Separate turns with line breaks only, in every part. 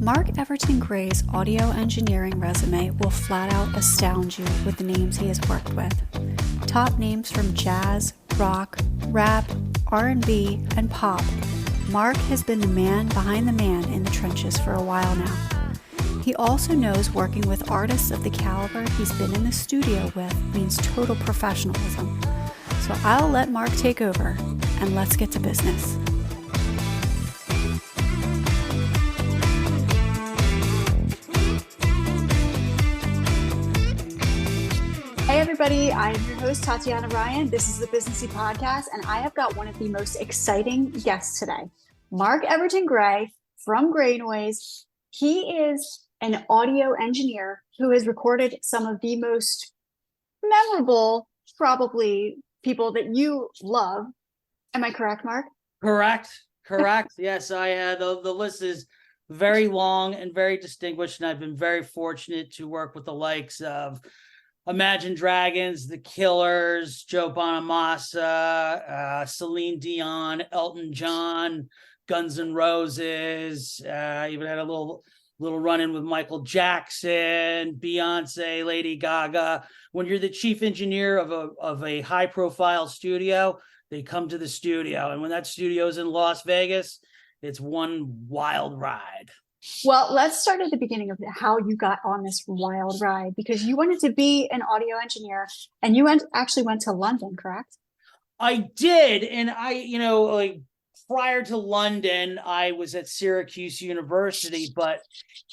Mark Everton Gray's audio engineering resume will flat out astound you with the names he has worked with. Top names from jazz, rock, rap, R&B, and pop. Mark has been the man behind the man in the trenches for a while now. He also knows working with artists of the caliber he's been in the studio with means total professionalism. So I'll let Mark take over, and let's get to business. Hey everybody, I am your host, Tatiana Ryan. This is the Businessy Podcast, and I have got one of the most exciting guests today, Mark Everton Gray from Gray Noise. He is an audio engineer who has recorded some of the most memorable, probably, people that you love. Am I correct, Mark?
Correct. Yes, I had the list is very long and very distinguished, and I've been very fortunate to work with the likes of Imagine Dragons, The Killers, Joe Bonamassa, Celine Dion, Elton John, Guns N' Roses. I even had a little run-in with Michael Jackson, Beyonce, Lady Gaga. When you're the chief engineer of a high-profile studio, they come to the studio. And when that studio is in Las Vegas, it's one wild ride.
Well, let's start at the beginning of how you got on this wild ride, because you wanted to be an audio engineer and you actually went to London, correct?
I did. And prior to London, I was at Syracuse University. But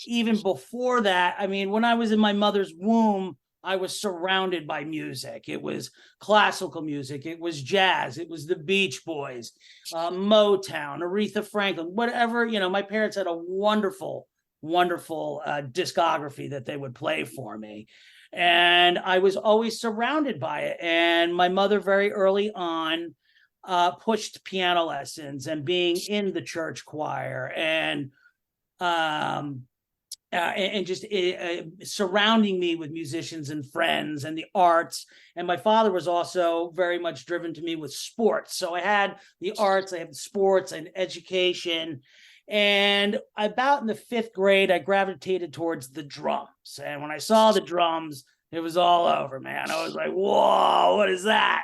even before that, when I was in my mother's womb, I was surrounded by music. It was classical music. It was jazz. It was the Beach Boys, Motown, Aretha Franklin, whatever. My parents had a wonderful discography that they would play for me. And I was always surrounded by it. And my mother very early on pushed piano lessons and being in the church choir and just surrounding me with musicians and friends and the arts. And my father was also very much driven to me with sports. So I had the arts, I had the sports and education. And about in the 5th grade, I gravitated towards the drums. And when I saw the drums, it was all over, man. I was like, whoa, what is that?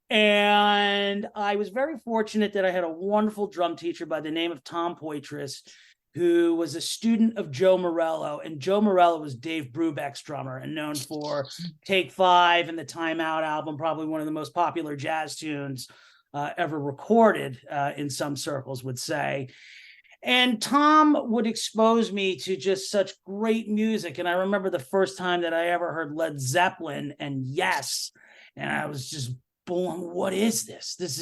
And I was very fortunate that I had a wonderful drum teacher by the name of Tom Poitras, who was a student of Joe Morello. And Joe Morello was Dave Brubeck's drummer and known for Take 5 and the Time Out album, probably one of the most popular jazz tunes ever recorded, in some circles would say. And Tom would expose me to just such great music. And I remember the first time that I ever heard Led Zeppelin and Yes. And I was just blown. What is this? This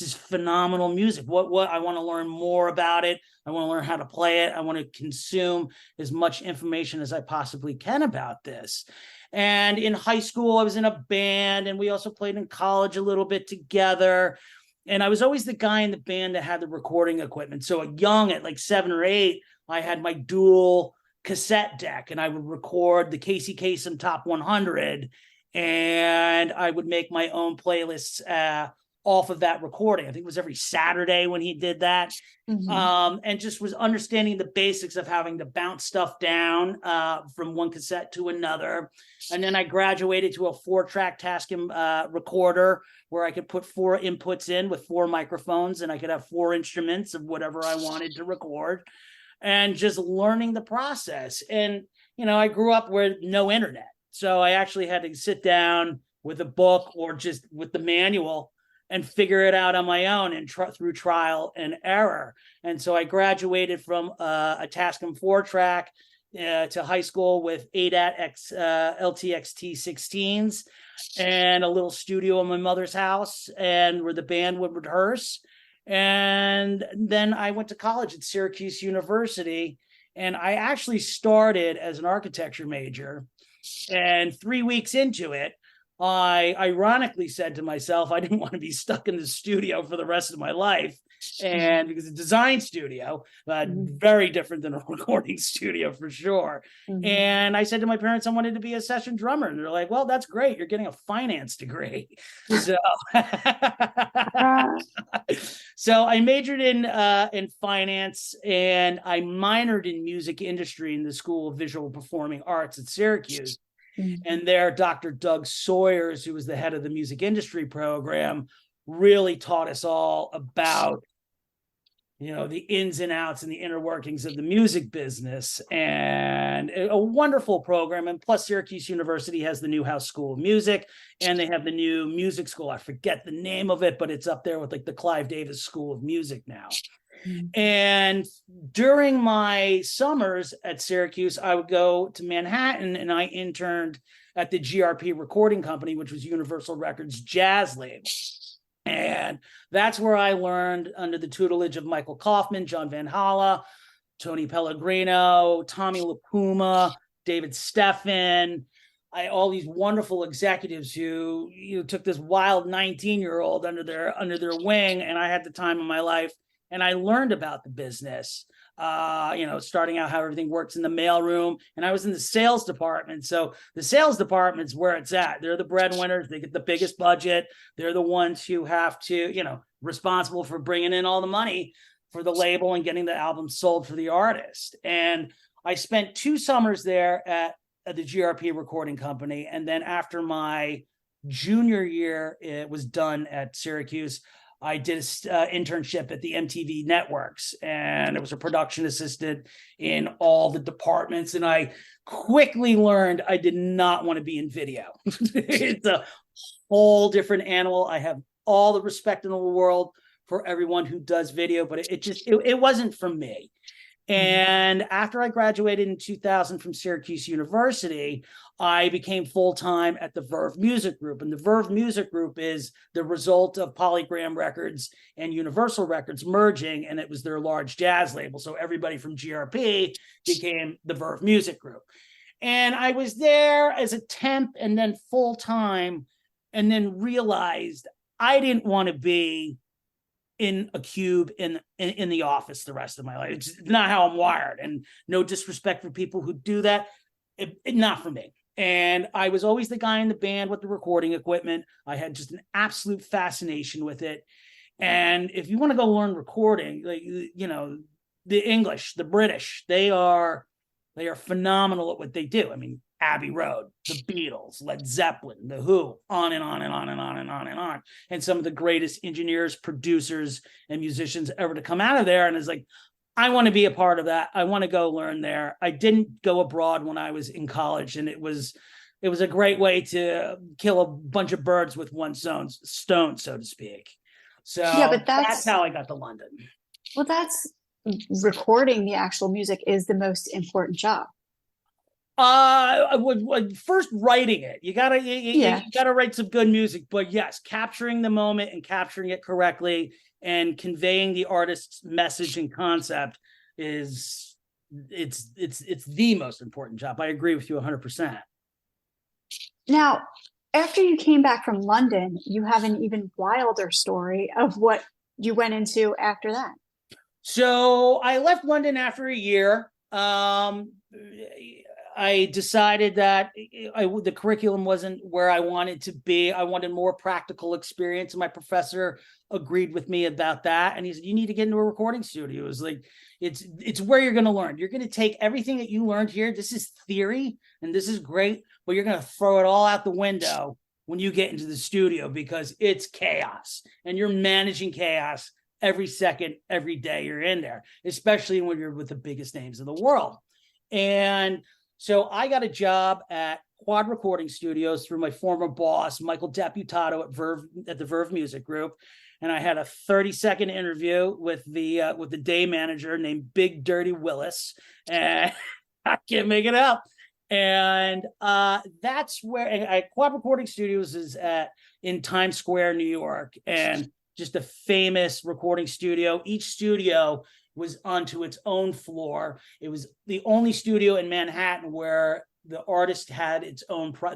is phenomenal music. What I want to learn more about it. I want to learn how to play it. I want to consume as much information as I possibly can about this. And in high school, I was in a band, and we also played in college a little bit together. And I was always the guy in the band that had the recording equipment. So at like 7 or 8, I had my dual cassette deck, and I would record the Casey Kasem Top 100, and I would make my own playlists off of that recording. I think it was every Saturday when he did that. Mm-hmm. And just was understanding the basics of having to bounce stuff down from one cassette to another. And then I graduated to a 4-track Tascam recorder where I could put 4 inputs in with 4 microphones, and I could have 4 instruments of whatever I wanted to record, and just learning the process. And, I grew up with no internet. So I actually had to sit down with a book or just with the manual and figure it out on my own and through trial and error. And so I graduated from a Tascam 4-track to high school with ADAT LTXT 16s and a little studio in my mother's house, and where the band would rehearse. And then I went to college at Syracuse University, and I actually started as an architecture major. And 3 weeks into it, I ironically said to myself, I didn't want to be stuck in the studio for the rest of my life. And because a design studio, very different than a recording studio for sure. Mm-hmm. And I said to my parents, I wanted to be a session drummer. And they're like, well, that's great. You're getting a finance degree. So I majored in finance, and I minored in music industry in the School of Visual Performing Arts at Syracuse. And there, Dr. Doug Sawyers, who was the head of the music industry program, really taught us all about, the ins and outs and the inner workings of the music business, and a wonderful program. And plus, Syracuse University has the Newhouse School of Music, and they have the new music school. I forget the name of it, but it's up there with like the Clive Davis School of Music now. And during my summers at Syracuse, I would go to Manhattan, and I interned at the GRP recording company, which was Universal Records jazz label. And that's where I learned, under the tutelage of Michael Kaufman, John Van Hala, Tony Pellegrino, Tommy LaPuma, David Steffen, all these wonderful executives who took this wild 19-year-old under their wing. And I had the time of my life, and I learned about the business. Starting out how everything works in the mailroom. And I was in the sales department. So the sales department's where it's at. They're the breadwinners. They get the biggest budget. They're the ones who have to, responsible for bringing in all the money for the label and getting the album sold for the artist. And I spent 2 summers there at the GRP recording company. And then after my junior year, it was done at Syracuse, I did an internship at the MTV networks, and it was a production assistant in all the departments. And I quickly learned I did not want to be in video. It's a whole different animal. I have all the respect in the world for everyone who does video, but it wasn't for me. And after I graduated in 2000 from Syracuse University, I became full-time at the Verve Music Group. And the Verve Music Group is the result of Polygram Records and Universal Records merging, and it was their large jazz label. So everybody from GRP became the Verve Music Group. And I was there as a temp and then full-time, and then realized I didn't want to be in a cube in the office the rest of my life. It's not how I'm wired, and no disrespect for people who do that. Not for me. And I was always the guy in the band with the recording equipment. I had just an absolute fascination with it. And if you want to go learn recording, the English, the British, they are phenomenal at what they do. I mean, Abbey Road, the Beatles, Led Zeppelin, The Who, on and on and on and on and on and on. And some of the greatest engineers, producers, and musicians ever to come out of there. And it's like, I want to be a part of that. I want to go learn there. I didn't go abroad when I was in college, and it was a great way to kill a bunch of birds with one stone, so to speak. So yeah, but that's how I got to London.
Well, that's recording the actual music is the most important job.
First writing it. You gotta write some good music, but yes, capturing the moment and capturing it correctly and conveying the artist's message and concept it's the most important job. I agree with you 100%.
Now, after you came back from London, you have an even wilder story of what you went into after that.
So I left London after a year. I decided that the curriculum wasn't where I wanted to be. I wanted more practical experience. And my professor agreed with me about that. And he said, you need to get into a recording studio. It was like, it's where you're going to learn. You're going to take everything that you learned here. This is theory and this is great, but you're going to throw it all out the window when you get into the studio, because it's chaos and you're managing chaos every second, every day you're in there, especially when you're with the biggest names in the world. And so I got a job at Quad Recording Studios through my former boss, Michael Deputato at the Verve Music Group. And I had a 30-second interview with the day manager named Big Dirty Willis. And I can't make it up. And that's where Quad Recording Studios is in Times Square, New York, and just a famous recording studio. Each studio was onto its own floor. It was the only studio in Manhattan where the artist had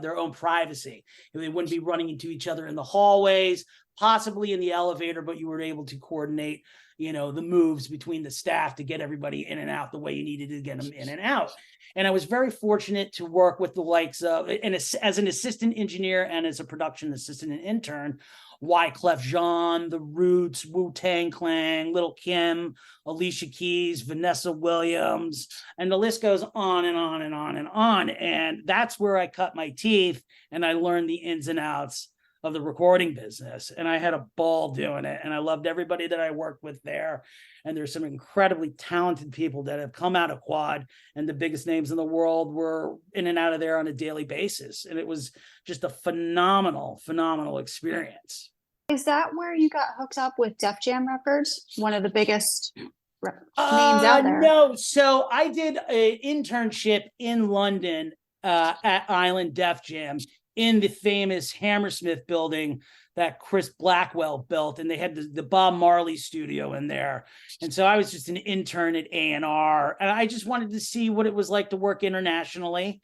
their own privacy. They wouldn't be running into each other in the hallways, possibly in the elevator, but you were able to coordinate, the moves between the staff to get everybody in and out the way you needed to get them in and out. And I was very fortunate to work with the likes of, and as an assistant engineer and as a production assistant and intern, Wyclef Jean, The Roots, Wu-Tang Clan, Little Kim, Alicia Keys, Vanessa Williams, and the list goes on and on and on and on. And that's where I cut my teeth and I learned the ins and outs of the recording business. And I had a ball doing it. And I loved everybody that I worked with there. And there's some incredibly talented people that have come out of Quad, and the biggest names in the world were in and out of there on a daily basis. And it was just a phenomenal, phenomenal experience.
Is that where you got hooked up with Def Jam Records? One of the biggest names out there.
No, so I did an internship in London at Island Def Jam in the famous Hammersmith building that Chris Blackwell built, and they had the Bob Marley studio in there. And so I was just an intern at A&R, and I just wanted to see what it was like to work internationally.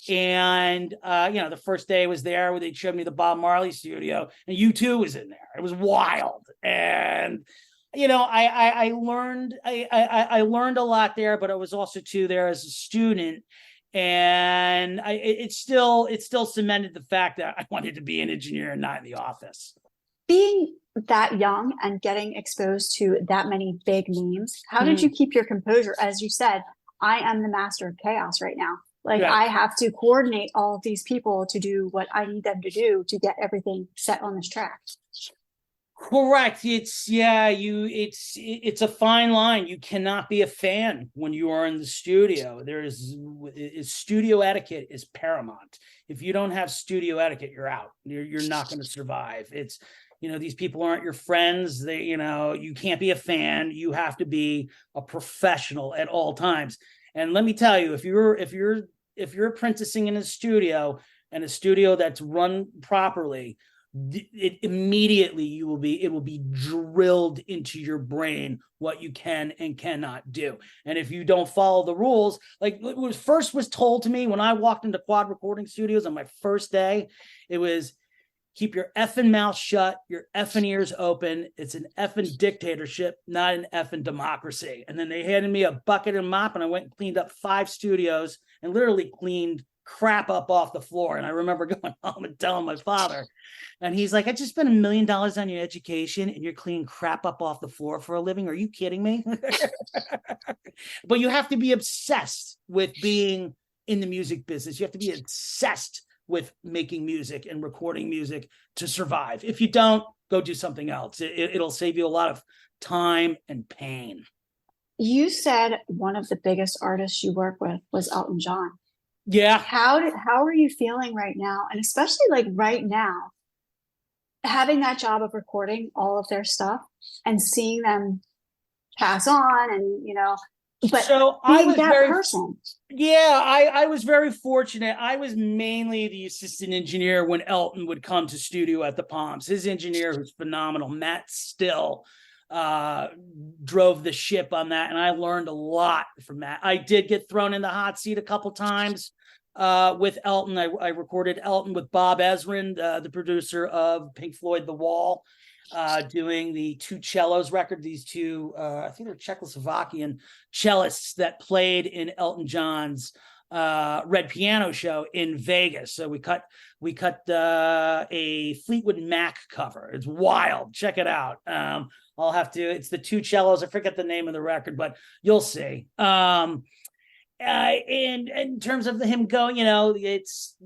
And the first day I was there, they showed me the Bob Marley studio, and U2 was in there. It was wild. And I learned I learned a lot there, but I was also too there as a student. And it still cemented the fact that I wanted to be an engineer and not in the office.
Being that young and getting exposed to that many big names, how did you keep your composure? As you said, I am the master of chaos right now. I have to coordinate all of these people to do what I need them to do to get everything set on this track.
Correct. It's a fine line. You cannot be a fan when you are in the studio. Studio etiquette is paramount. If you don't have studio etiquette, you're out. You're not going to survive. It's, these people aren't your friends. You can't be a fan. You have to be a professional at all times. And let me tell you, if you're apprenticing in a studio, and a studio that's run properly, it will be drilled into your brain what you can and cannot do. And if you don't follow the rules, like what first was told to me when I walked into Quad recording studios on my first day, it was, keep your effing mouth shut, your effing ears open. It's an effing dictatorship, not an effing democracy. And then they handed me a bucket and mop, and I went and cleaned up 5 studios and literally cleaned crap up off the floor. And I remember going home and telling my father, and he's like, I just spent $1 million on your education and you're cleaning crap up off the floor for a living. Are you kidding me? But you have to be obsessed with being in the music business. You have to be obsessed with making music and recording music to survive. If you don't, go do something else. It'll save you a lot of time and pain.
You said one of the biggest artists you work with was Elton John.
Yeah.
How are you feeling right now? And especially right now, having that job of recording all of their stuff and seeing them pass on, and but so I was that person.
Yeah, I was very fortunate. I was mainly the assistant engineer when Elton would come to studio at the Palms. His engineer, who's phenomenal, Matt Still, drove the ship on that, and I learned a lot from Matt. I did get thrown in the hot seat a couple times with Elton. I recorded Elton with Bob Ezrin, the producer of Pink Floyd The Wall, doing the 2 cellos record. These 2, I think they're Czechoslovakian cellists that played in Elton John's Red Piano show in Vegas. So we cut a Fleetwood Mac cover. It's wild. Check it out. It's the 2 cellos. I forget the name of the record, but you'll see. And in terms of him going, it's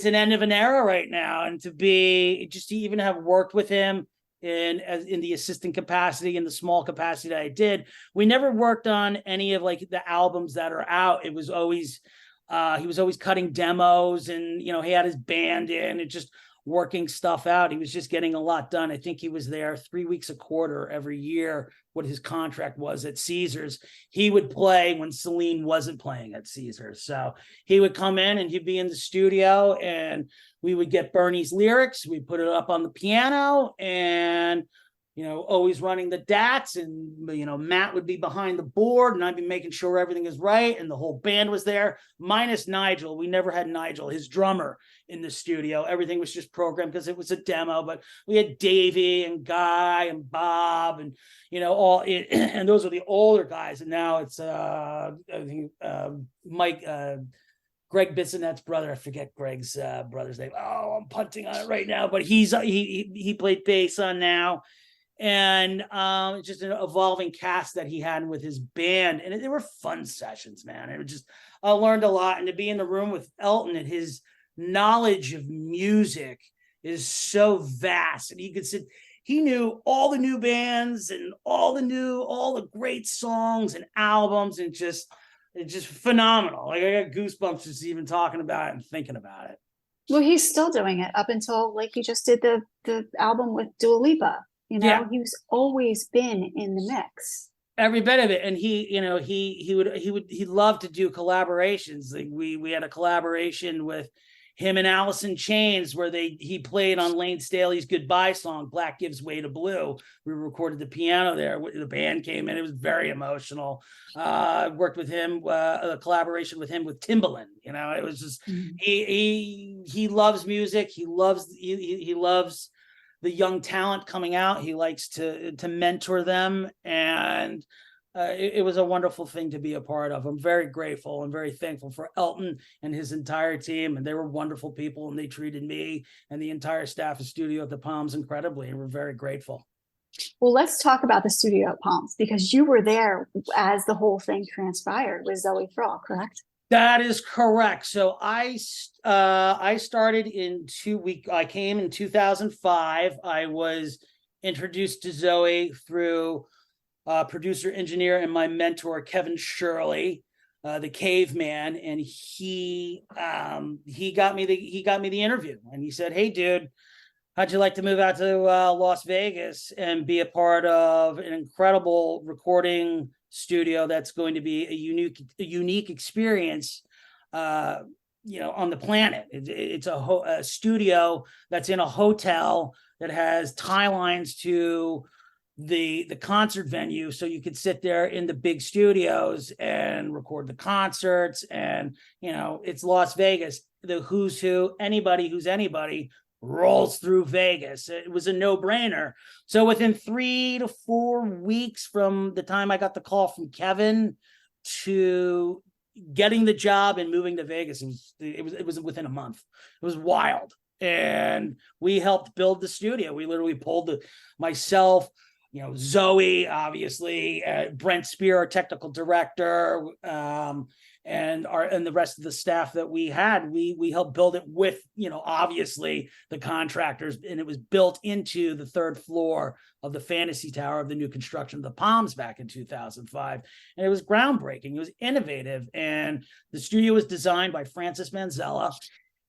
an end of an era right now. And to even have worked with him in the assistant capacity, in the small capacity that I did, we never worked on any of the albums that are out. It was always, he was always cutting demos, and, he had his band in and just working stuff out. He was just getting a lot done. I think he was there 3 weeks a quarter every year, what his contract was at Caesars. He would play when Celine wasn't playing at Caesars. So he would come in and he'd be in the studio, and we would get Bernie's lyrics. We put it up on the piano, and, always running the DATs, and, Matt would be behind the board, and I'd be making sure everything is right. And the whole band was there, minus Nigel. We never had Nigel, his drummer, in the studio. Everything was just programmed because it was a demo, but we had Davey and Guy and Bob and, and those are the older guys. And now it's, I think, Mike, Greg Bissonet's brother. I forget Greg's brother's name. Oh, I'm punting on it right now, but he played bass on Now. And just an evolving cast that he had with his band, and they were fun sessions, man. It was just, I learned a lot, and to be in the room with Elton and his knowledge of music is so vast, and he knew all the new bands and all the great songs and albums, and it's just phenomenal. Like, I got goosebumps just even talking about it and thinking about it.
Well, he's still doing it up until, like, he just did the album with Dua Lipa. You know, yeah. He's always been in the mix.
Every bit of it. And he loved to do collaborations. Like we had a collaboration with him and Alice in Chains where he played on Lane Staley's Goodbye song, Black Gives Way to Blue. We recorded the piano there. The band came in. It was very emotional. I worked with him, a collaboration with him with Timbaland. You know, it was just, he loves music. He loves the young talent coming out. He likes to mentor them, and it was a wonderful thing to be a part of. I'm very grateful and very thankful for Elton and his entire team, and they were wonderful people, and they treated me and the entire staff of Studio at the Palms incredibly, and we're very grateful.
Well, let's talk about the Studio at Palms, because you were there as the whole thing transpired with Zoe Thrall, correct?
That is correct. So I started I came in 2005. I was introduced to Zoe through producer engineer and my mentor, Kevin Shirley, the caveman. And he got me the interview, and he said, "Hey dude, how'd you like to move out to Las Vegas and be a part of an incredible recording studio that's going to be a unique experience, on the planet. It's a studio that's in a hotel that has tie lines to the concert venue, so you could sit there in the big studios and record the concerts. And it's Las Vegas. The who's who, anybody who's anybody rolls through Vegas. It was a no-brainer. So within 3 to 4 weeks from the time I got the call from Kevin to getting the job and moving to Vegas, it was within a month. It was wild. And we helped build the studio. We literally pulled myself, Zoe, obviously, Brent Spear, our technical director, and the rest of the staff that we had. We helped build it with, obviously the contractors, and it was built into the third floor of the Fantasy Tower of the new construction of the Palms back in 2005. And it was groundbreaking. It was innovative. And the studio was designed by Francis Manzella,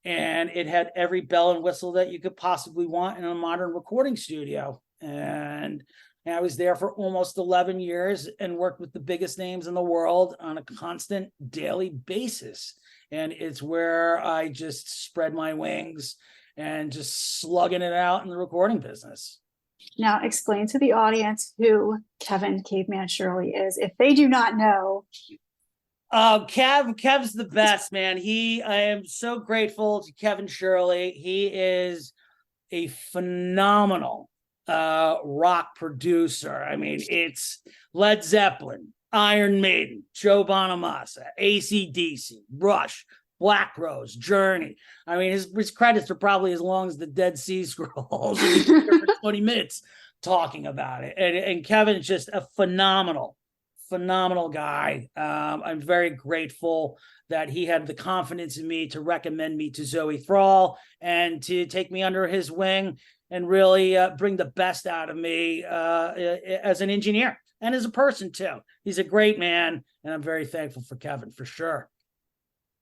and it had every bell and whistle that you could possibly want in a modern recording studio. And I was there for almost 11 years and worked with the biggest names in the world on a constant daily basis. And it's where I just spread my wings and just slugging it out in the recording business.
Now explain to the audience who Kevin Caveman Shirley is, if they do not know.
Kev's the best, man. I am so grateful to Kevin Shirley. He is a phenomenal rock producer. I mean, it's Led Zeppelin, Iron Maiden, Joe Bonamassa, AC/DC, Rush, Black Rose, Journey. I mean, his credits are probably as long as the Dead Sea Scrolls. He's here for 20 minutes talking about it. And Kevin's just a phenomenal guy. I'm very grateful that he had the confidence in me to recommend me to Zoe Thrall and to take me under his wing and really bring the best out of me as an engineer and as a person too. He's a great man, and I'm very thankful for Kevin, for sure.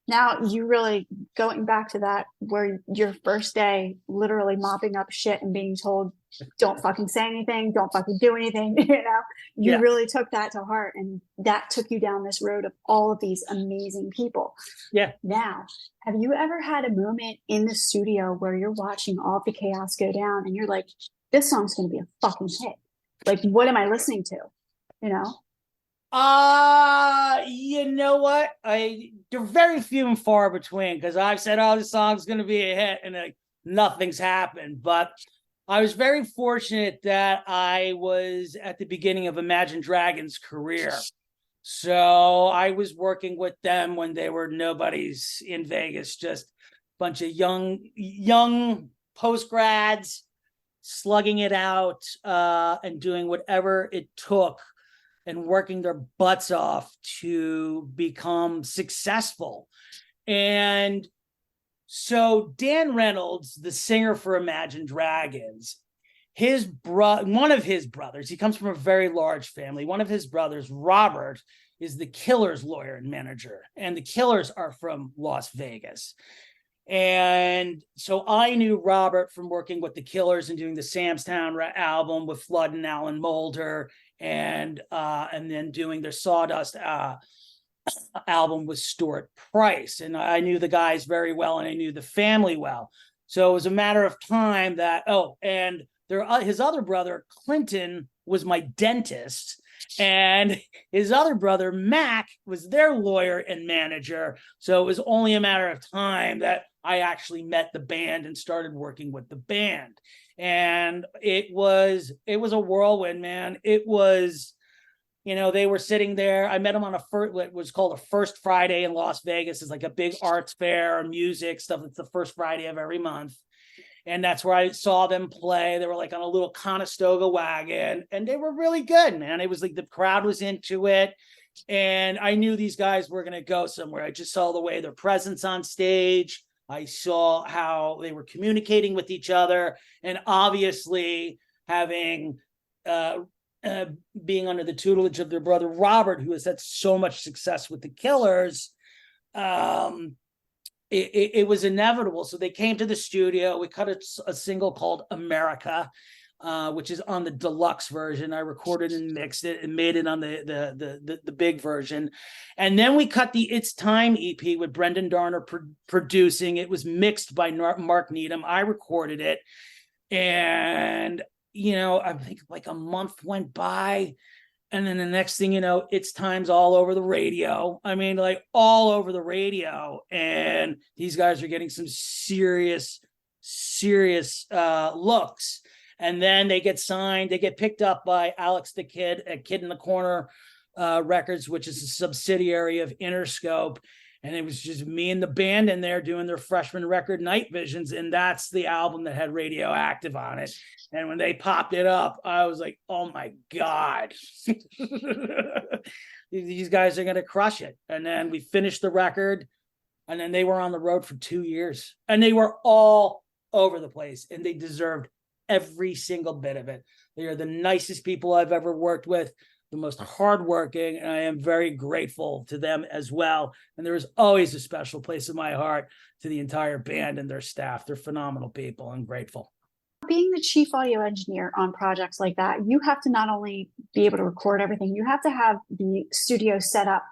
Now, you really, going back to that, where your first day literally mopping up shit and being told, don't fucking say anything, don't fucking do anything, you really took that to heart, and that took you down this road of all of these amazing people.
Yeah.
Now, have you ever had a moment in the studio where you're watching all the chaos go down and you're like, this song's going to be a fucking hit? Like, what am I listening to?
You know what? They're very few and far between, because I've said, oh, this song's going to be a hit, and nothing's happened. But I was very fortunate that I was at the beginning of Imagine Dragons' career. So I was working with them when they were nobodies in Vegas, just a bunch of young post grads slugging it out and doing whatever it took and working their butts off to become successful. And so Dan Reynolds, the singer for Imagine Dragons, one of his brothers, he comes from a very large family. One of his brothers, Robert, is the Killers lawyer and manager, and the Killers are from Las Vegas. And so I knew Robert from working with the Killers and doing the Sam's Town album with Flood and Alan Moulder, and then doing their Sawdust album with Stuart Price. And I knew the guys very well, and I knew the family well. So it was a matter of time that, and his other brother, Clinton, was my dentist. And his other brother, Mac, was their lawyer and manager. So it was only a matter of time that I actually met the band and started working with the band. And it was a whirlwind, man. It was, they were sitting there. I met them on what was called a First Friday in Las Vegas. It's like a big arts fair, music stuff. It's the first Friday of every month. And that's where I saw them play. They were like on a little Conestoga wagon, and they were really good, man. It was like the crowd was into it. And I knew these guys were going to go somewhere. I just saw the way their presence on stage. I saw how they were communicating with each other. And obviously having, being under the tutelage of their brother, Robert, who has had so much success with the Killers, it was inevitable. So they came to the studio. We cut a single called America, which is on the deluxe version. I recorded and mixed it and made it on the big version. And then we cut the It's Time EP with Brendan Darner producing. It was mixed by Mark Needham. I recorded it. And, I think like a month went by. And then the next thing you know, It's Time's all over the radio. I mean, like all over the radio. And these guys are getting some serious looks. And then they get signed. They get picked up by Alex the Kid at Kid in the Corner Records, which is a subsidiary of Interscope. And it was just me and the band in there doing their freshman record, Night Visions. And that's the album that had Radioactive on it. And when they popped it up, I was like, oh my God, these guys are going to crush it. And then we finished the record, and then they were on the road for 2 years, and they were all over the place, and they deserved every single bit of it. They are the nicest people I've ever worked with, the most hardworking, and I am very grateful to them as well. And there is always a special place in my heart to the entire band and their staff. They're phenomenal people. I'm grateful.
Being the chief audio engineer on projects like that, you have to not only be able to record everything, you have to have the studio set up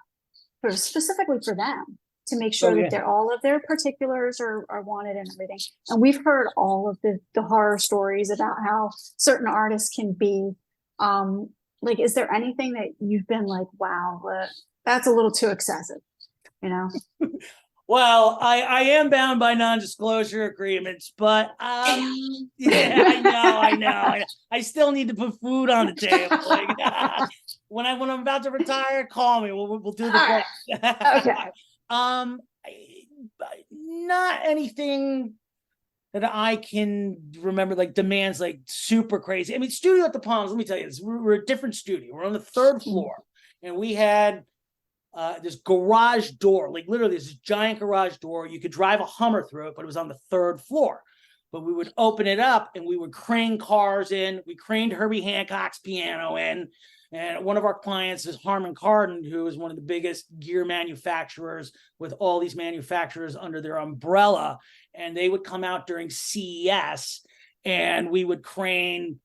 specifically for them to make sure that all of their particulars are wanted and everything. And we've heard all of the horror stories about how certain artists can be. Is there anything that you've been like, wow, that's a little too excessive,
Well, I am bound by non-disclosure agreements, but I know. I still need to put food on the table. Like, when I'm about to retire, call me. We'll do the
okay.
Not anything that I can remember, like demands like super crazy. I mean, studio at the Palms, let me tell you this, we're a different studio. We're on the third floor, and we had this garage door, like literally this giant garage door. You could drive a Hummer through it, but it was on the third floor. But we would open it up and we would crane cars in. We craned Herbie Hancock's piano in. And one of our clients is Harman Kardon, who is one of the biggest gear manufacturers with all these manufacturers under their umbrella. And they would come out during CES, and we would crane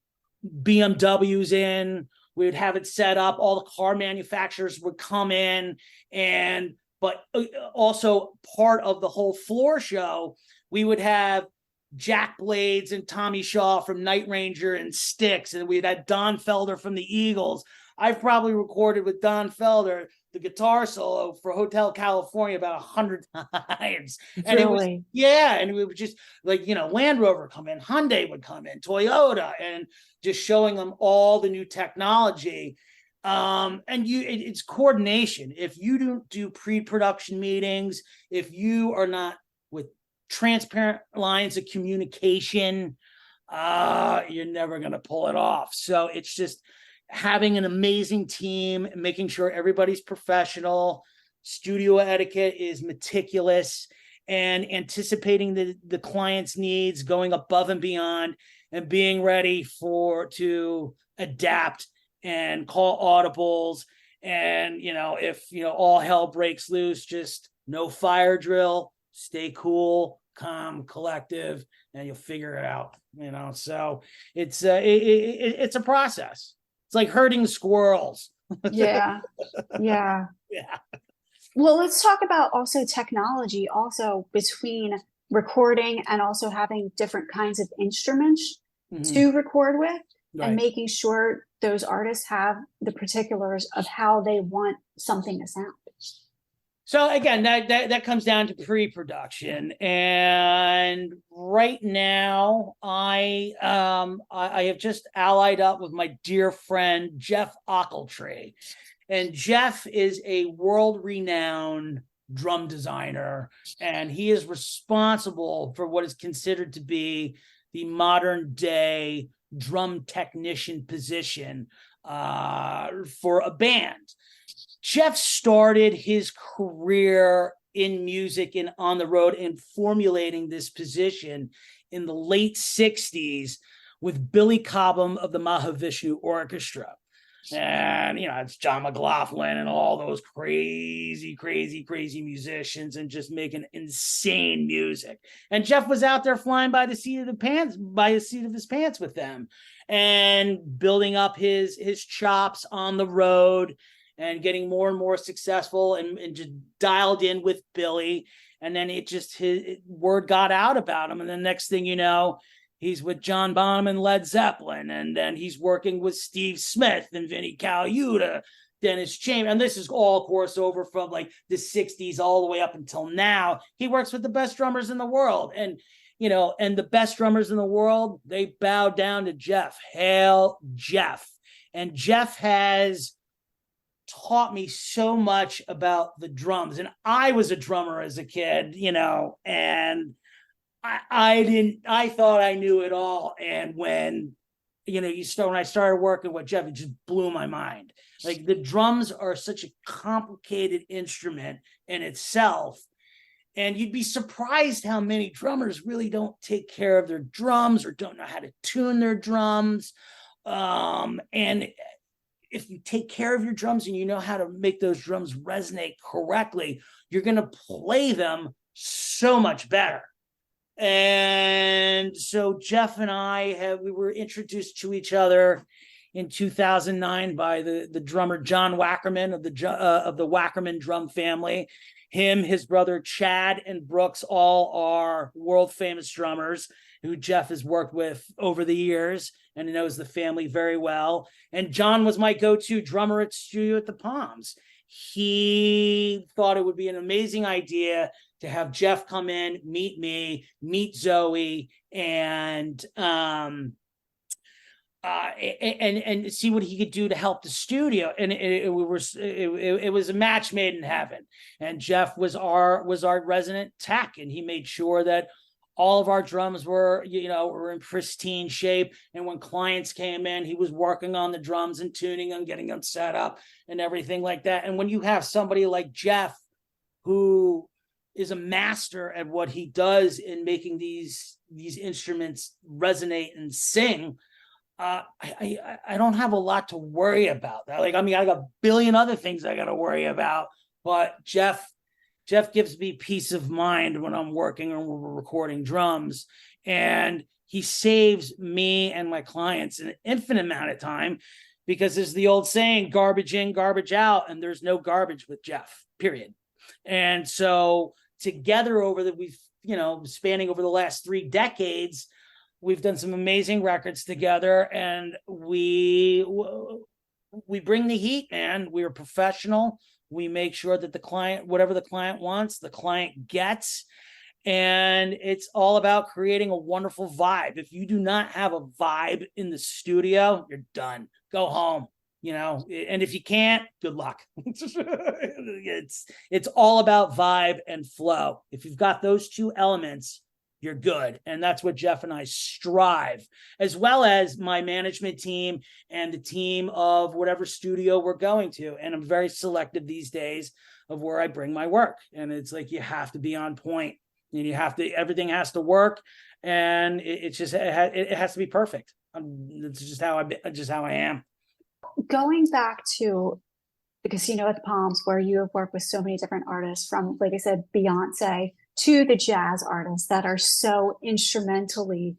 BMWs in. We would have it set up. All the car manufacturers would come in. But also part of the whole floor show, we would have Jack Blades and Tommy Shaw from Night Ranger and Styx, and we'd had Don Felder from the Eagles. I've probably recorded with Don Felder the guitar solo for Hotel California about 100 times. And
really?
And we would just like, Land Rover come in, Hyundai would come in, Toyota, and just showing them all the new technology. And it's coordination. If you don't do pre-production meetings, if you are not with transparent lines of communication, you're never going to pull it off. So it's just having an amazing team, making sure everybody's professional, studio etiquette is meticulous, and anticipating the client's needs, going above and beyond, and being ready to adapt and call audibles. And, if, all hell breaks loose, just no fire drill, stay cool, calm, collective, and you'll figure it out, so it's it's a process. It's like herding squirrels.
Yeah.
Yeah.
Well, let's talk about also technology, also between recording and also having different kinds of instruments to record with, and making sure those artists have the particulars of how they want something to sound.
So again, that comes down to pre-production, and right now I have just allied up with my dear friend Jeff Ochiltree, and Jeff is a world-renowned drum designer, and he is responsible for what is considered to be the modern-day drum technician position for a band. Jeff started his career in music and on the road and formulating this position in the late 60s with Billy Cobham of the Mahavishnu Orchestra. And, it's John McLaughlin and all those crazy musicians, and just making insane music. And Jeff was out there flying by the seat of his pants with them, and building up his chops on the road, and getting more and more successful, and just dialed in with Billy. And then his word got out about him. And the next thing you know, he's with John Bonham and Led Zeppelin. And then he's working with Steve Smith and Vinnie Colaiuta, Dennis Chambers. And this is all, of course, over from like the 60s all the way up until now. He works with the best drummers in the world. And, and the best drummers in the world, they bow down to Jeff. Hail Jeff. And Jeff has taught me so much about the drums. And I was a drummer as a kid, and I thought I knew it all. And when, when I started working with Jeff, it just blew my mind. Like, the drums are such a complicated instrument in itself. And you'd be surprised how many drummers really don't take care of their drums or don't know how to tune their drums. And if you take care of your drums and you know how to make those drums resonate correctly, you're going to play them so much better. And so Jeff and we were introduced to each other in 2009 by the drummer John Wackerman of the Wackerman drum family. Him, his brother Chad, and Brooks all are world famous drummers who Jeff has worked with over the years and knows the family very well. And John was my go-to drummer at studio at the Palms. He thought it would be an amazing idea to have Jeff come in, meet me, meet Zoe, and see what he could do to help the studio. And it was a match made in heaven. And Jeff was our resident tech, and he made sure that all of our drums were in pristine shape. And when clients came in, he was working on the drums and tuning them, getting them set up and everything like that. And when you have somebody like Jeff, who is a master at what he does in making these instruments resonate and sing, I don't have a lot to worry about. I got a billion other things I got to worry about, but Jeff gives me peace of mind when I'm working or we're recording drums, and he saves me and my clients an infinite amount of time, because there's the old saying, garbage in, garbage out, and there's no garbage with Jeff, period. And so together spanning over the last 3 decades, we've done some amazing records together, and we bring the heat, man. We're professional. We make sure that the client, whatever the client wants, the client gets. And it's all about creating a wonderful vibe. If you do not have a vibe in the studio, you're done. Go home. and if you can't, good luck. It's all about vibe and flow. If you've got those two elements, you're good. And that's what Jeff and I strive, as well as my management team and the team of whatever studio we're going to. And I'm very selective these days of where I bring my work. And it's like, you have to be on point, and everything has to work. And it has to be perfect. It's just how I am.
Going back to the casino at the Palms, where you have worked with so many different artists, from, like I said, Beyonce to the jazz artists that are so instrumentally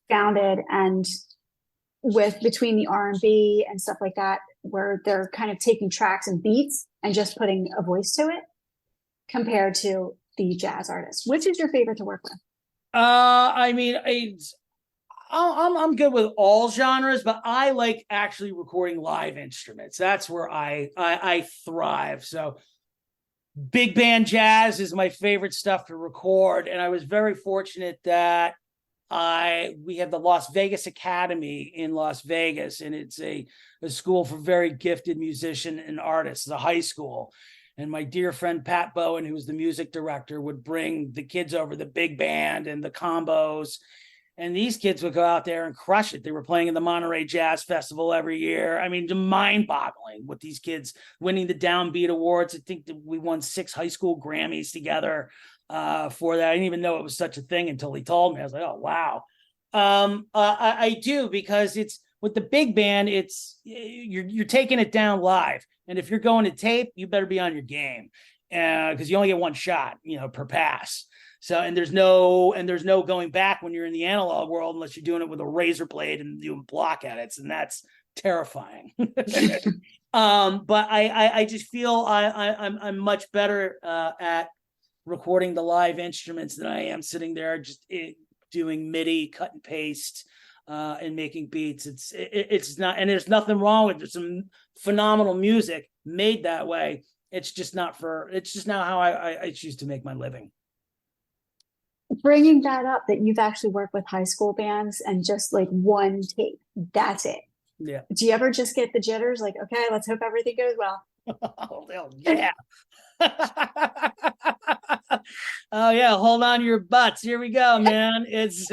founded, and with between the R&B and stuff like that, where they're kind of taking tracks and beats and just putting a voice to it, compared to the jazz artists. Which is your favorite to work with?
I mean, I'm good with all genres, but I like actually recording live instruments. That's where I thrive. So big band jazz is my favorite stuff to record. And I was very fortunate that we have the Las Vegas Academy in Las Vegas, and it's a school for very gifted musicians and artists, the high school. And my dear friend Pat Bowen, who was the music director, would bring the kids over, the big band and the combos. And these kids would go out there and crush it. They were playing in the Monterey Jazz Festival every year. I mean, mind-boggling with these kids winning the Downbeat Awards. I think that we won 6 high school Grammys together for that. I didn't even know it was such a thing until he told me. I was like, oh, wow. I do, because it's with the big band, you're taking it down live. And if you're going to tape, you better be on your game, because you only get one shot, per pass. So, and there's no going back when you're in the analog world, unless you're doing it with a razor blade and doing block edits, and that's terrifying. But I just feel I'm much better at recording the live instruments than I am sitting there just doing MIDI, cut and paste, and making beats. It's not, and there's nothing wrong with it. There's some phenomenal music made that way. It's just not how I choose to make my living.
Bringing that up, that you've actually worked with high school bands and just like one take, that's it.
Yeah.
Do you ever just get the jitters? Like, okay, let's hope everything goes well.
Oh, yeah. Oh yeah, hold on to your butts. Here we go, man. It's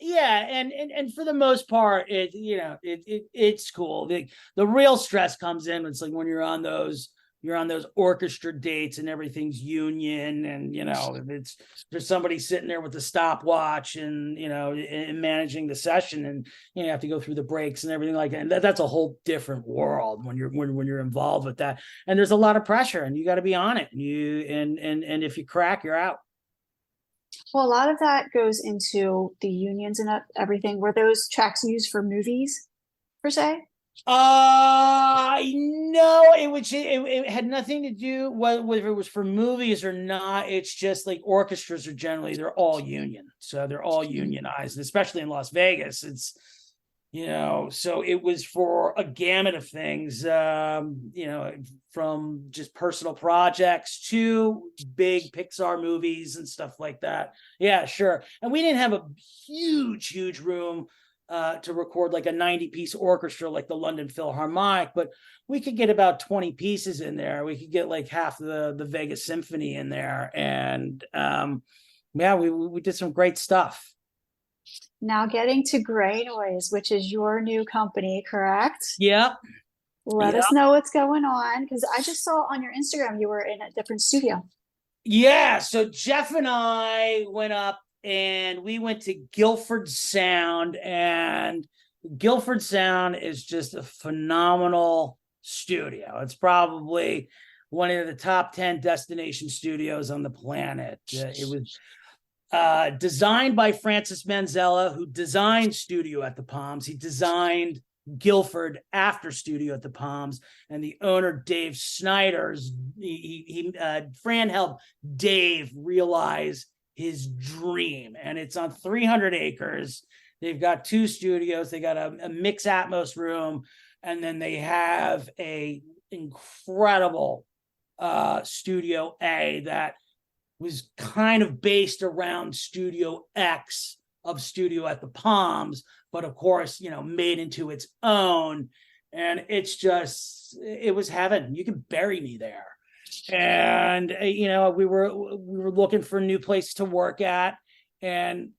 yeah, and for the most part, it's cool. The real stress comes in. It's like when you're on those orchestra dates and everything's union, and there's somebody sitting there with the stopwatch and and managing the session, and you have to go through the breaks and everything like that. And that's a whole different world when you're involved with that. And there's a lot of pressure, and you got to be on it. And if you crack, you're out.
Well, a lot of that goes into the unions and everything. Were those tracks used for movies, per se?
No, it had nothing to do whether it was for movies or not. It's just like orchestras are generally, they're all union. So they're all unionized, and especially in Las Vegas. It's, so it was for a gamut of things, from just personal projects to big Pixar movies and stuff like that. Yeah, sure. And we didn't have a huge room to record like a 90-piece orchestra like the London Philharmonic, but we could get about 20 pieces in there. We could get like half the Vegas Symphony in there. And we did some great stuff.
Now getting to Gray Noise, which is your new company, correct?
Yep.
Let us know what's going on, because I just saw on your Instagram you were in a different studio.
Yeah, so Jeff and I went up and we went to Guilford Sound, and Guilford Sound is just a phenomenal studio. It's probably one of the top 10 destination studios on the planet. It was designed by Francis Manzella, who designed Studio at the Palms. He designed Guilford after Studio at the Palms, and the owner Dave Snyder's Fran helped Dave realize his dream, and it's on 300 acres. They've got 2 studios. They got a mix Atmos room, and then they have a incredible Studio A that was kind of based around Studio X of Studio at the Palms, but of course, made into its own. and it was heaven. You can bury me there. And we were looking for a new place to work at, and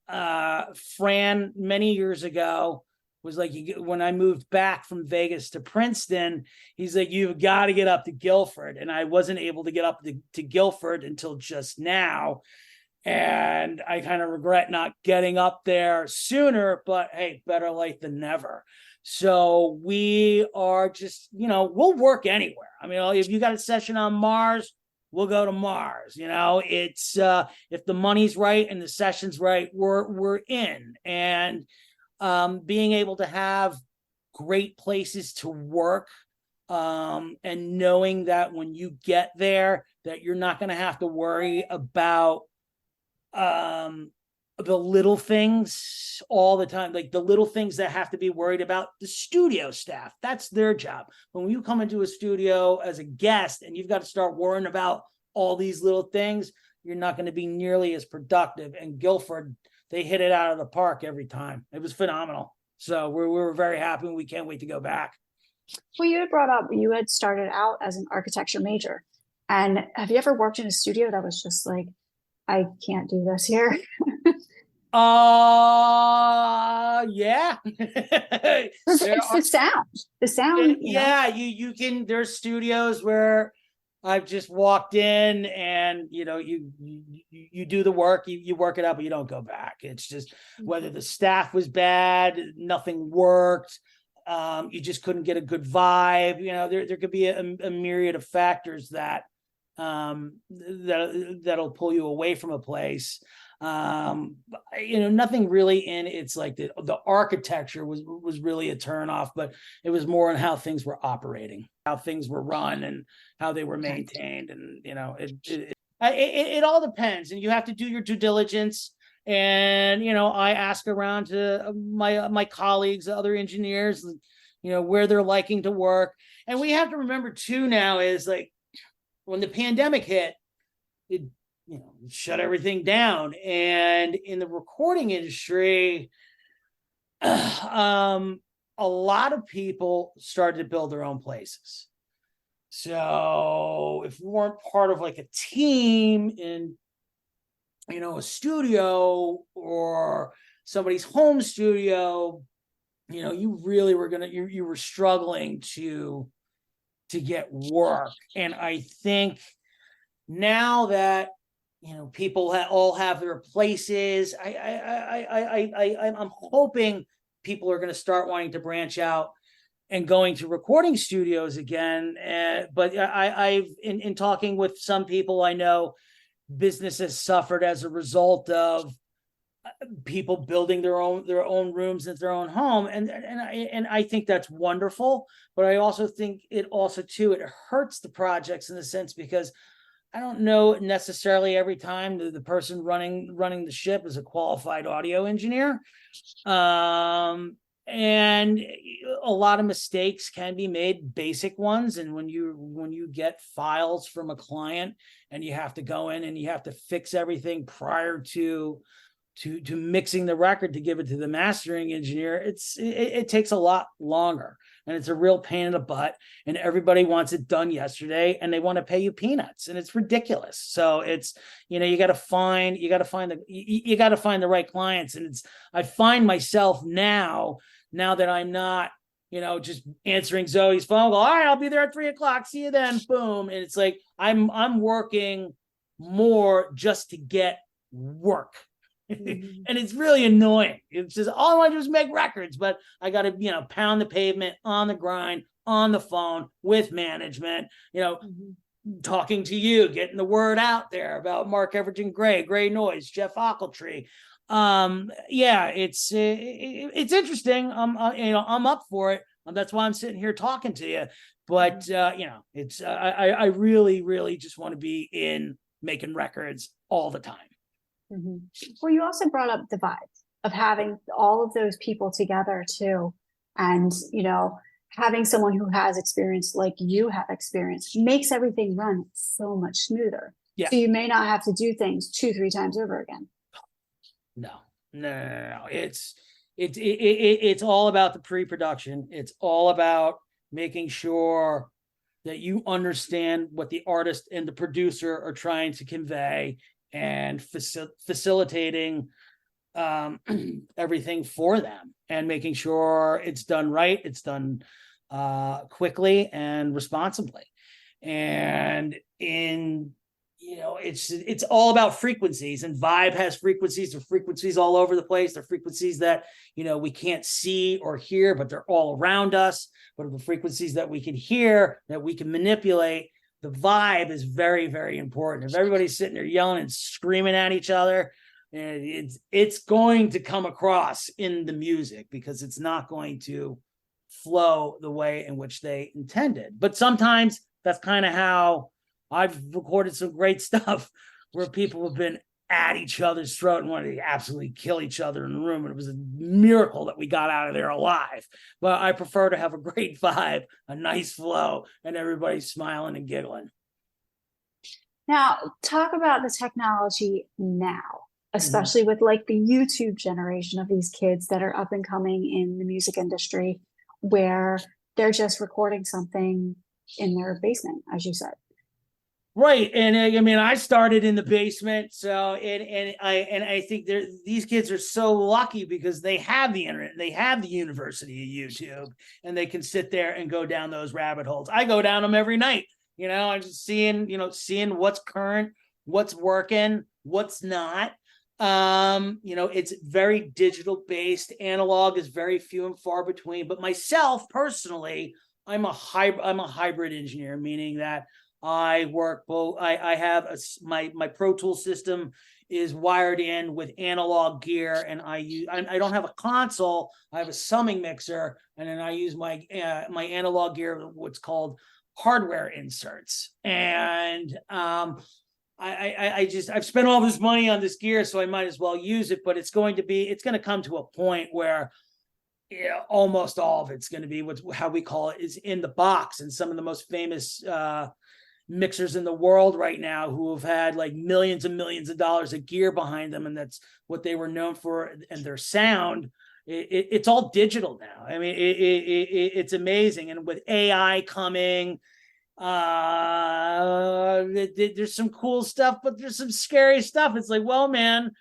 Fran many years ago was like, when I moved back from Vegas to Princeton, he's like, you've got to get up to Guilford. And I wasn't able to get up to Guilford until just now. And I kind of regret not getting up there sooner, but hey, better late than never. So we are just, we'll work anywhere. I mean, if you got a session on Mars, we'll go to Mars. It's if the money's right and the session's right, we're in. And being able to have great places to work, and knowing that when you get there, that you're not going to have to worry about the little things all the time, like the little things that have to be worried about the studio staff. That's their job. When you come into a studio as a guest and you've got to start worrying about all these little things, you're not going to be nearly as productive. And Guilford, they hit it out of the park every time. It was phenomenal. So we were very happy, and we can't wait to go back.
Well, you had brought up, you had started out as an architecture major. And have you ever worked in a studio that was just like, I can't do this here?
Yeah.
It's the sound.
Yeah, you can. There's studios where I've just walked in, and you do the work, you work it out, but you don't go back. It's just whether the staff was bad, nothing worked, you just couldn't get a good vibe. There could be a myriad of factors that that'll pull you away from a place. Nothing really in it's like the architecture was really a turnoff, but it was more on how things were operating, how things were run, and how they were maintained. And it all depends, and you have to do your due diligence. And I ask around to my colleagues, other engineers, where they're liking to work. And we have to remember too now is like, when the pandemic hit, it shut everything down. And in the recording industry, a lot of people started to build their own places. So if we weren't part of like a team in, a studio or somebody's home studio, you really were you were struggling to get work. And I think now that people all have their places, I'm hoping people are going to start wanting to branch out and going to recording studios again. But I've in talking with some people I know, business has suffered as a result of people building their own rooms at their own home, and I think that's wonderful. But I also think it hurts the projects in the sense, because I don't know necessarily every time the person running the ship is a qualified audio engineer, and a lot of mistakes can be made, basic ones. And when you get files from a client and you have to go in and you have to fix everything prior to mixing the record to give it to the mastering engineer, it takes a lot longer, and it's a real pain in the butt, and everybody wants it done yesterday, and they want to pay you peanuts, and it's ridiculous. So it's, you got to find the right clients. And I find myself now that I'm not, just answering Zoe's phone, all right, I'll be there at 3:00. See you then. Boom. And it's like, I'm working more just to get work. And it's really annoying. It's just, all I want to do is make records, but I got to, pound the pavement, on the grind, on the phone with management, talking to you, getting the word out there about Mark Everton Gray, Gray Noise, Jeff Ochiltree. It's interesting. I'm up for it. That's why I'm sitting here talking to you. But I really, really just want to be in making records all the time.
Mm-hmm. Well, you also brought up the vibe of having all of those people together too. And, having someone who has experience like you have experience makes everything run so much smoother. Yeah. So you may not have to do things 2-3 times over again.
No. It's all about the pre-production. It's all about making sure that you understand what the artist and the producer are trying to convey, and facilitating everything for them, and making sure it's done right, it's done quickly and responsibly. And it's all about frequencies, and vibe has frequencies. There are frequencies all over the place. There are frequencies that we can't see or hear, but they're all around us. But the frequencies that we can hear, that we can manipulate, the vibe is very, very important. If everybody's sitting there yelling and screaming at each other, it's going to come across in the music, because it's not going to flow the way in which they intended. But sometimes that's kind of how I've recorded some great stuff, where people have been at each other's throat and wanted to absolutely kill each other in the room. And it was a miracle that we got out of there alive. But I prefer to have a great vibe, a nice flow, and everybody smiling and giggling.
Now, talk about the technology now, especially with like the YouTube generation of these kids that are up and coming in the music industry, where they're just recording something in their basement, as you said.
Right. And I mean, I started in the basement. So, and I think these kids are so lucky, because they have the internet, they have the University of YouTube, and they can sit there and go down those rabbit holes. I go down them every night. I'm just seeing what's current, what's working, what's not. It's very digital based. Analog is very few and far between. But myself personally, I'm a hybrid engineer, meaning that I work both. I have my Pro Tool system is wired in with analog gear, and I don't have a console. I have a summing mixer, and then I use my analog gear, what's called hardware inserts. And I've spent all this money on this gear, so I might as well use it. But it's going to come to a point where almost all of it's going to be how we call it is in the box. And some of the most famous mixers in the world right now, who have had like millions and millions of dollars of gear behind them, and that's what they were known for, and their sound, it's all digital now. I mean, it's amazing. And with AI coming, there's some cool stuff, but there's some scary stuff. It's like, well, man,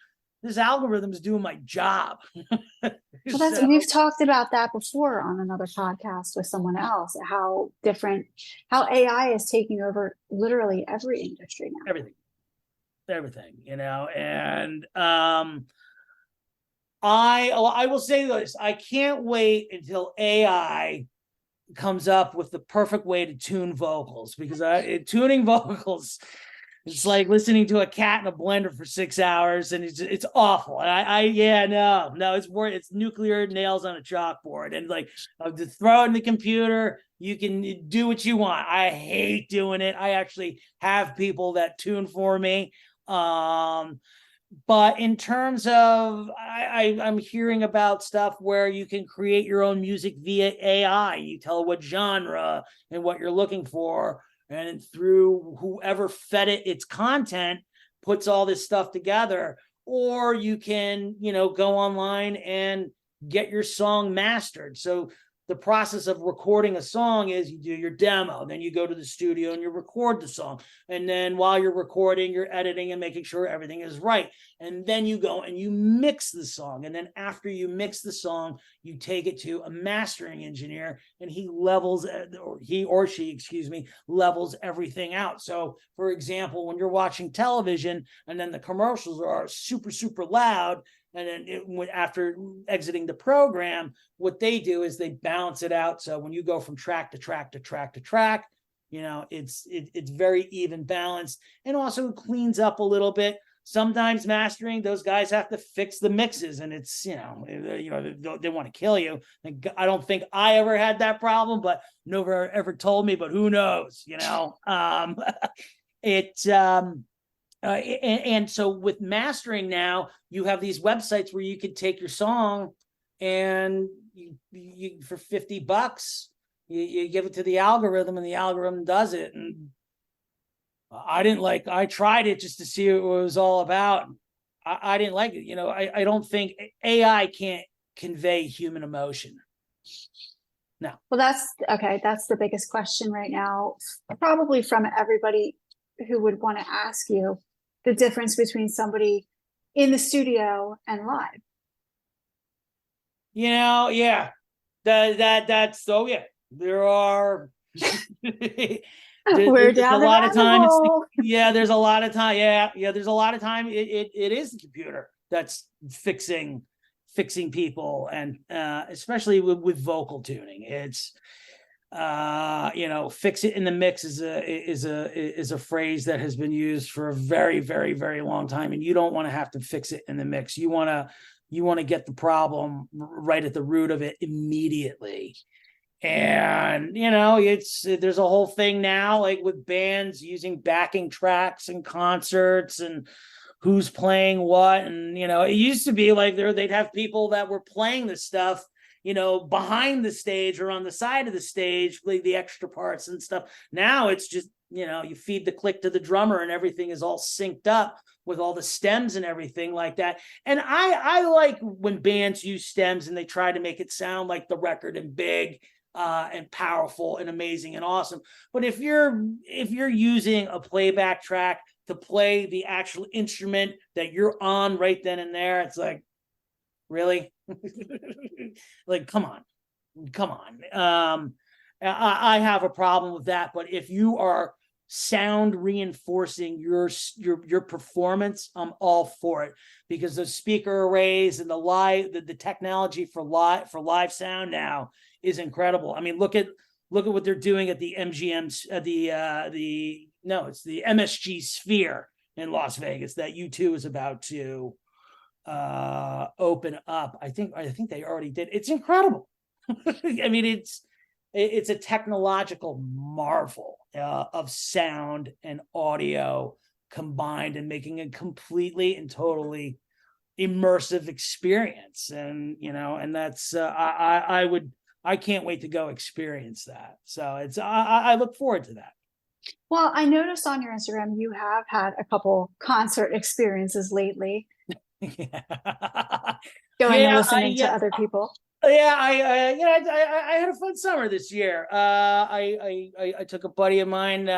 this algorithm is doing my job.
Well, we've talked about that before on another podcast with someone else, how AI is taking over literally every industry now.
Everything, and I will say this: I can't wait until AI comes up with the perfect way to tune vocals, because tuning vocals, it's like listening to a cat in a blender for 6 hours, and it's awful. And it's nuclear nails on a chalkboard, and like to throw it in the computer, you can do what you want. I hate doing it. I actually have people that tune for me. But in terms of, I'm hearing about stuff where you can create your own music via AI. You tell what genre and what you're looking for, and through whoever fed it its content puts all this stuff together. Or you can, go online and get your song mastered. So the process of recording a song is you do your demo, then you go to the studio and you record the song. And then while you're recording, you're editing and making sure everything is right. And then you go and you mix the song. And then after you mix the song, you take it to a mastering engineer, and he or she levels everything out. So for example, when you're watching television and then the commercials are super, super loud, and then after exiting the program, what they do is they balance it out. So when you go from track to track to track to track, it's very even balanced, and also cleans up a little bit. Sometimes mastering, those guys have to fix the mixes, and it's, they want to kill you. I don't think I ever had that problem, but nobody ever told me, but who knows, and so with mastering now, you have these websites where you could take your song and you for $50, you give it to the algorithm, and the algorithm does it. And I tried it just to see what it was all about. I didn't like it. I don't think AI can't convey human emotion. No.
Well, that's okay. That's the biggest question right now, probably from everybody who would want to ask you the difference between somebody in the studio and live.
Yeah. That's so yeah. There are
We're
there's a
down the
lot of
rabbit
time.
hole.
There's a lot of time. Yeah. There's a lot of time. It is the computer that's fixing people, and especially with vocal tuning. It's fix it in the mix is a phrase that has been used for a very, very, very long time, and you don't want to have to fix it in the mix. You want to get the problem right at the root of it immediately. And there's a whole thing now, like with bands using backing tracks and concerts and who's playing what. And it used to be like they'd have people that were playing this stuff behind the stage or on the side of the stage, like the extra parts and stuff. Now it's just you feed the click to the drummer and everything is all synced up with all the stems and everything like that. And I like when bands use stems and they try to make it sound like the record and big and powerful and amazing and awesome. But if you're using a playback track to play the actual instrument that you're on right then and there, it's like, really? Like, come on. I have a problem with that. But if you are sound reinforcing your performance, I'm all for it, because the speaker arrays and the technology for live sound now is incredible. I mean, look at what they're doing at the MGM's it's the MSG Sphere in Las Vegas that U2 is about to open up. I think they already did. It's incredible. I mean, it's a technological marvel of sound and audio combined and making a completely and totally immersive experience. And and that's I can't wait to go experience that. So I look forward to that.
Well, I noticed on your Instagram you have had a couple concert experiences lately. Going and listening to other people.
Yeah, I had a fun summer this year. I took a buddy of mine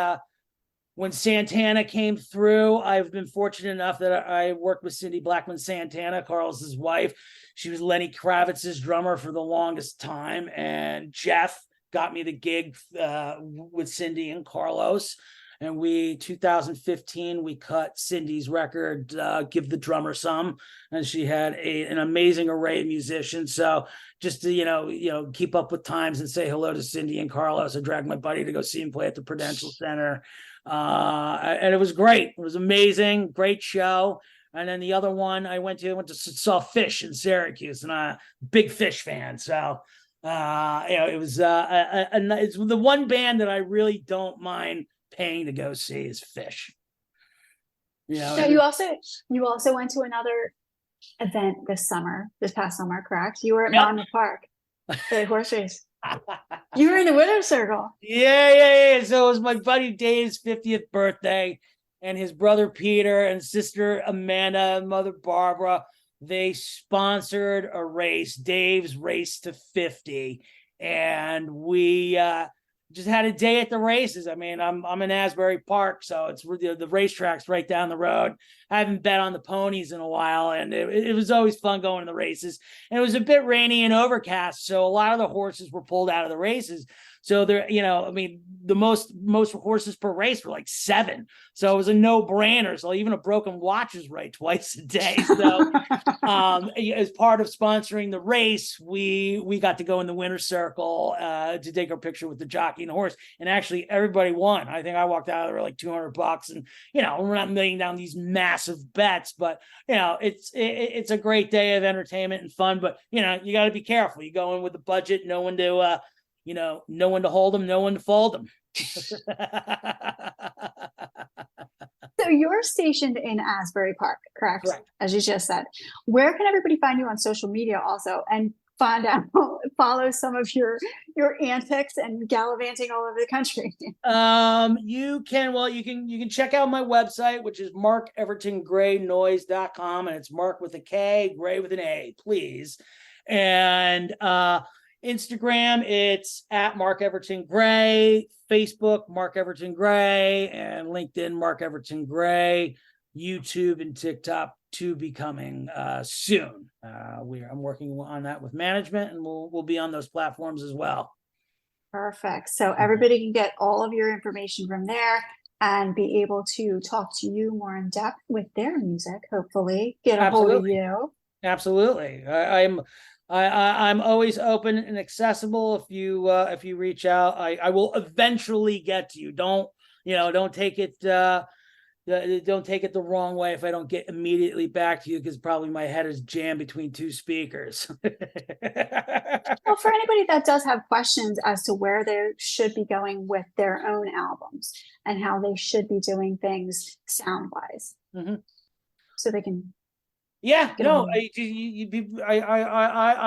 when Santana came through. I've been fortunate enough that I worked with Cindy Blackman Santana, Carlos's wife. She was Lenny Kravitz's drummer for the longest time, and Jeff got me the gig with Cindy and Carlos. And 2015, we cut Cindy's record, Give the Drummer Some. And she had an amazing array of musicians. So just to, keep up with times and say hello to Cindy and Carlos, I dragged my buddy to go see him play at the Prudential Center. And it was great. It was amazing. Great show. And then the other one I went to saw Fish in Syracuse, and I'm a big Fish fan. So, it was it's the one band that I really don't mind paying to go see is Fish.
So you also went to another event this past summer, correct? You were at Monmouth Park, the horse race. You were in the winner's circle.
Yeah. So it was my buddy Dave's 50th birthday, and his brother Peter and sister Amanda and mother Barbara, they sponsored a race, Dave's Race to 50, and we just had a day at the races. I mean, I'm in Asbury Park, so it's the racetrack's right down the road. I haven't bet on the ponies in a while, and it was always fun going to the races. And it was a bit rainy and overcast, so a lot of the horses were pulled out of the races. So there, the most horses per race were like 7. So it was a no-brainer. So even a broken watch is right twice a day. So as part of sponsoring the race, we got to go in the winner's circle to take our picture with the jockey and the horse. And actually everybody won. I think I walked out of there like $200. And, we're not laying down these massive bets, but, it's a great day of entertainment and fun. But, you got to be careful. You go in with a budget, no one to hold them, no one to fold them.
So you're stationed in Asbury Park, correct? As you just said. Where can everybody find you on social media also, and follow some of your antics and gallivanting all over the country?
You can check out my website, which is markevertongraynoise.com, and it's Mark with a K, Gray with an A, please. And Instagram, it's at Mark Everton Gray. Facebook, Mark Everton Gray. And LinkedIn, Mark Everton Gray. YouTube and TikTok to be coming soon. I'm working on that with management, and we'll be on those platforms as well.
Perfect. So everybody can get all of your information from there and be able to talk to you more in depth with their music, hopefully get a hold of you.
Absolutely. I'm always open and accessible. If you reach out, I will eventually get to you. Don't take it the wrong way if I don't get immediately back to you, because probably my head is jammed between two speakers.
Well, for anybody that does have questions as to where they should be going with their own albums and how they should be doing things sound wise, so they can.
Yeah, no, I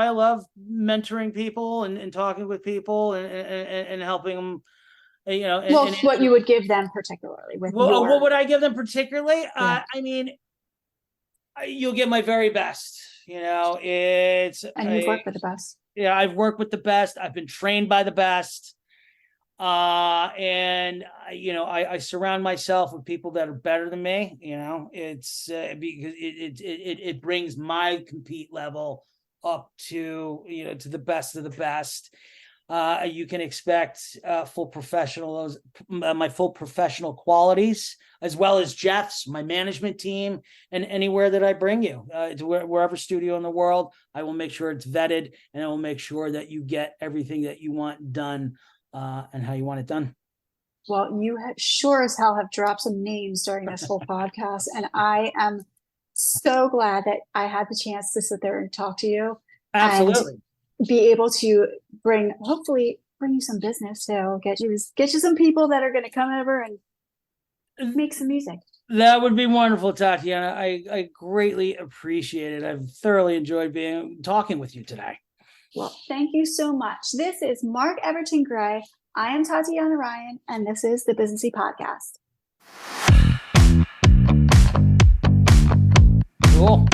love mentoring people and talking with people and helping them.
What you would give them particularly with
what would I give them particularly?
Yeah.
I mean, you'll get my very best. And
you've worked with the best.
Yeah, I've worked with the best. I've been trained by the best. And I surround myself with people that are better than me. It's because it brings my compete level up to the best of the best. You can expect my full professional qualities, as well as Jeff's, my management team, and anywhere that I bring you to wherever studio in the world. I will make sure it's vetted, and I will make sure that you get everything that you want done and how you want it done.
Well, you sure as hell have dropped some names during this whole podcast, and I am so glad that I had the chance to sit there and talk to you.
Absolutely.
And be able to hopefully bring you some business. So get you some people that are going to come over and make some music.
That would be wonderful, Tatiana. I greatly appreciate it. I've thoroughly enjoyed talking with you today.
Well, thank you so much. This is Mark Everton Gray. I am Tatiana Ryan, and this is the Businessy Podcast.
Cool.